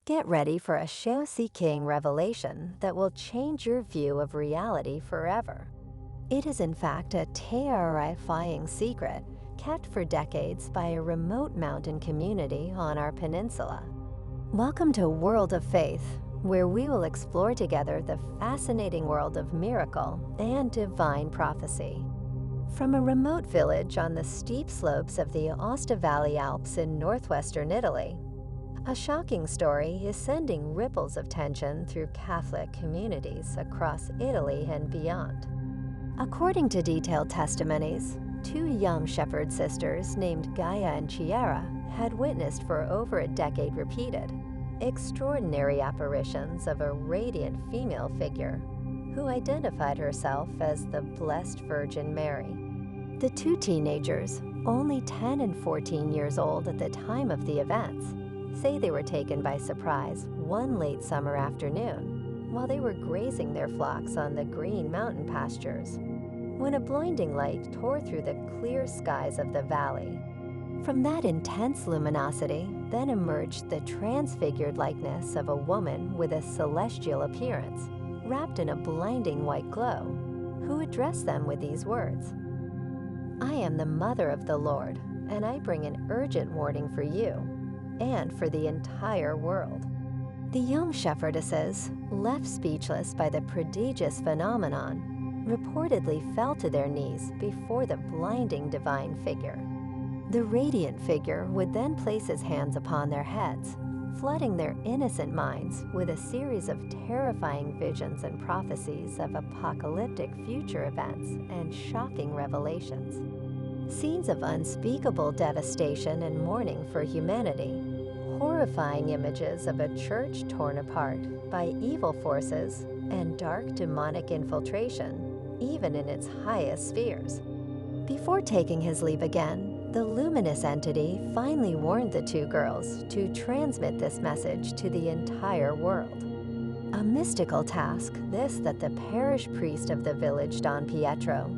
Get ready for a show-seeking revelation that will change your view of reality forever. It is in fact a terrifying secret kept for decades by a remote mountain community on our peninsula. Welcome to World of Faith, where we will explore together the fascinating world of miracle and divine prophecy. From a remote village on the steep slopes of the Aosta Valley Alps in northwestern Italy, a shocking story is sending ripples of tension through Catholic communities across Italy and beyond. According to detailed testimonies, two young shepherd sisters named Gaia and Chiara had witnessed for over a decade repeated, extraordinary apparitions of a radiant female figure who identified herself as the Blessed Virgin Mary. The two teenagers, only 10 and 14 years old at the time of the events, say they were taken by surprise one late summer afternoon while they were grazing their flocks on the green mountain pastures, when a blinding light tore through the clear skies of the valley. From that intense luminosity then emerged the transfigured likeness of a woman with a celestial appearance, wrapped in a blinding white glow, who addressed them with these words: "I am the Mother of the Lord, and I bring an urgent warning for you and for the entire world." The young shepherdesses, left speechless by the prodigious phenomenon, reportedly fell to their knees before the blinding divine figure. The radiant figure would then place his hands upon their heads, flooding their innocent minds with a series of terrifying visions and prophecies of apocalyptic future events and shocking revelations. Scenes of unspeakable devastation and mourning for humanity, horrifying images of a church torn apart by evil forces and dark demonic infiltration, even in its highest spheres. Before taking his leave again, the luminous entity finally warned the two girls to transmit this message to the entire world. A mystical task, this, that the parish priest of the village, Don Pietro,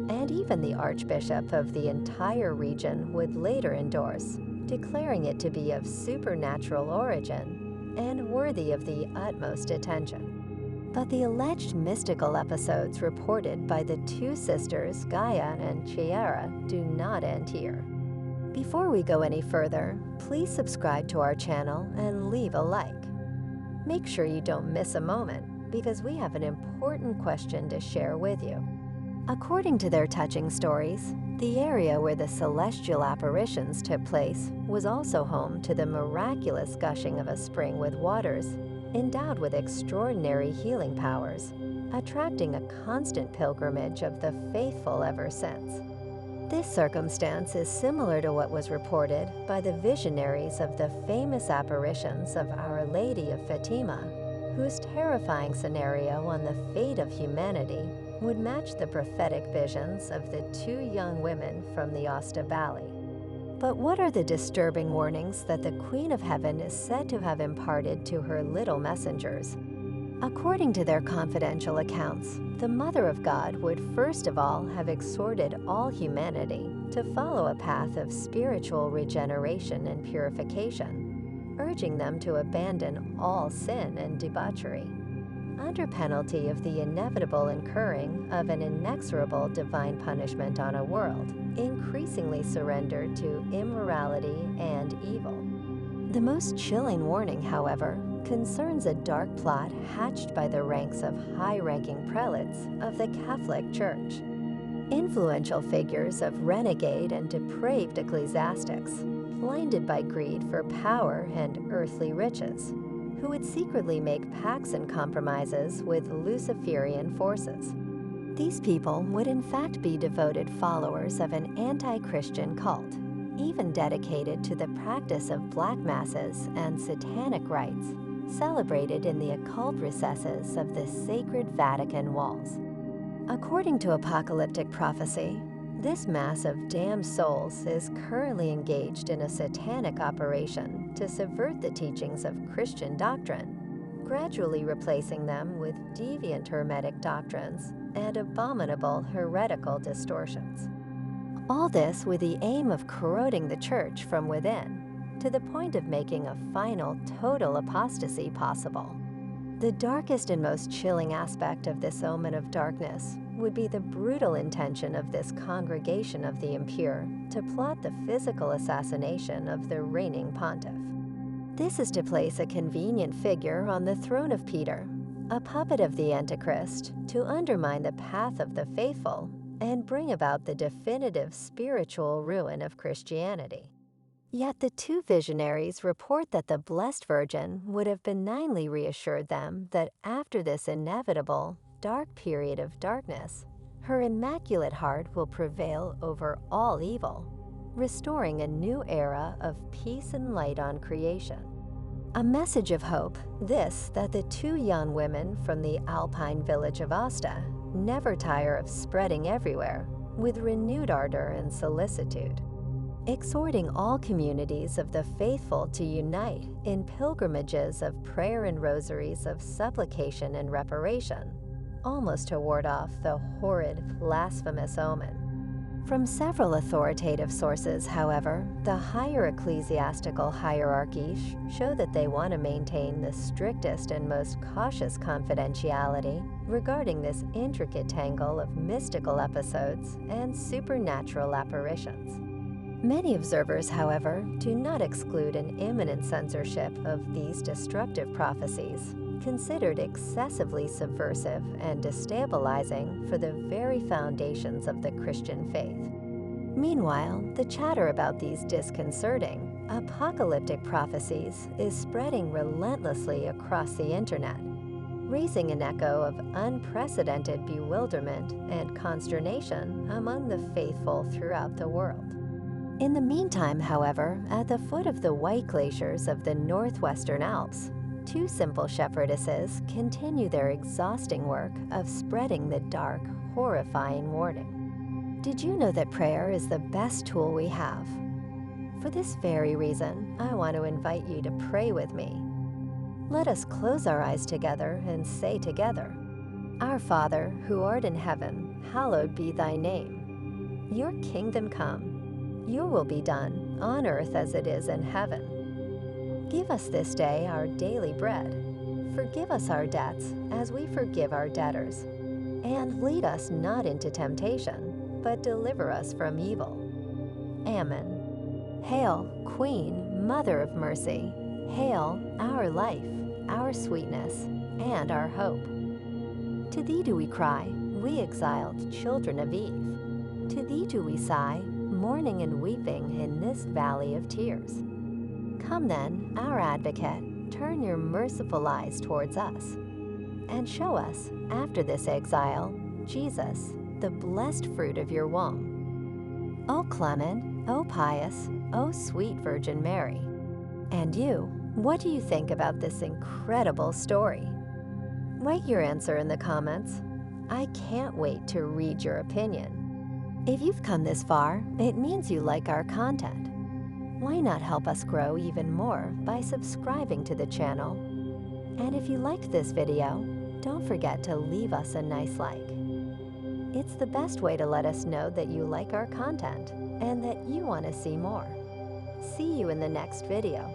and even the archbishop of the entire region would later endorse, declaring it to be of supernatural origin and worthy of the utmost attention. But the alleged mystical episodes reported by the two sisters, Gaia and Chiara, do not end here. Before we go any further, please subscribe to our channel and leave a like. Make sure you don't miss a moment, because we have an important question to share with you. According to their touching stories, the area where the celestial apparitions took place was also home to the miraculous gushing of a spring with waters endowed with extraordinary healing powers, attracting a constant pilgrimage of the faithful ever since. This circumstance is similar to what was reported by the visionaries of the famous apparitions of Our Lady of Fatima, whose terrifying scenario on the fate of humanity would match the prophetic visions of the two young women from the Aosta Valley. But what are the disturbing warnings that the Queen of Heaven is said to have imparted to her little messengers? According to their confidential accounts, the Mother of God would first of all have exhorted all humanity to follow a path of spiritual regeneration and purification, urging them to abandon all sin and debauchery, under penalty of the inevitable incurring of an inexorable divine punishment on a world increasingly surrendered to immorality and evil. The most chilling warning, however, concerns a dark plot hatched by the ranks of high-ranking prelates of the Catholic Church. Influential figures of renegade and depraved ecclesiastics, blinded by greed for power and earthly riches, who would secretly make pacts and compromises with Luciferian forces. These people would in fact be devoted followers of an anti-Christian cult, even dedicated to the practice of black masses and satanic rites, celebrated in the occult recesses of the sacred Vatican walls. According to apocalyptic prophecy, this mass of damned souls is currently engaged in a satanic operation to subvert the teachings of Christian doctrine, gradually replacing them with deviant Hermetic doctrines and abominable heretical distortions. All this with the aim of corroding the Church from within, to the point of making a final total apostasy possible. The darkest and most chilling aspect of this omen of darkness would be the brutal intention of this congregation of the impure to plot the physical assassination of the reigning pontiff. This is to place a convenient figure on the throne of Peter, a puppet of the Antichrist, to undermine the path of the faithful and bring about the definitive spiritual ruin of Christianity. Yet the two visionaries report that the Blessed Virgin would have benignly reassured them that after this inevitable, dark period of darkness, her immaculate heart will prevail over all evil, restoring a new era of peace and light on creation. A message of hope, this that the two young women from the Alpine village of Asta never tire of spreading everywhere with renewed ardor and solicitude, exhorting all communities of the faithful to unite in pilgrimages of prayer and rosaries of supplication and reparation, almost to ward off the horrid, blasphemous omen. From several authoritative sources, however, the higher ecclesiastical hierarchies show that they want to maintain the strictest and most cautious confidentiality regarding this intricate tangle of mystical episodes and supernatural apparitions. Many observers, however, do not exclude an imminent censorship of these destructive prophecies, considered excessively subversive and destabilizing for the very foundations of the Christian faith. Meanwhile, the chatter about these disconcerting, apocalyptic prophecies is spreading relentlessly across the internet, raising an echo of unprecedented bewilderment and consternation among the faithful throughout the world. In the meantime, however, at the foot of the white glaciers of the northwestern Alps, two simple shepherdesses continue their exhausting work of spreading the dark, horrifying warning. Did you know that prayer is the best tool we have? For this very reason, I want to invite you to pray with me. Let us close our eyes together and say together, Our Father, who art in heaven, hallowed be thy name. Your kingdom come. Your will be done, on earth as it is in heaven. Give us this day our daily bread. Forgive us our debts, as we forgive our debtors. And lead us not into temptation, but deliver us from evil. Amen. Hail, Queen, Mother of Mercy. Hail, our life, our sweetness, and our hope. To thee do we cry, we exiled children of Eve. To thee do we sigh, mourning and weeping in this valley of tears. Come then, our advocate, turn your merciful eyes towards us, and show us, after this exile, Jesus, the blessed fruit of your womb. O clement, O pious, O sweet Virgin Mary. And you, what do you think about this incredible story? Write your answer in the comments. I can't wait to read your opinion. If you've come this far, it means you like our content. Why not help us grow even more by subscribing to the channel? And if you liked this video, don't forget to leave us a nice like. It's the best way to let us know that you like our content and that you want to see more. See you in the next video.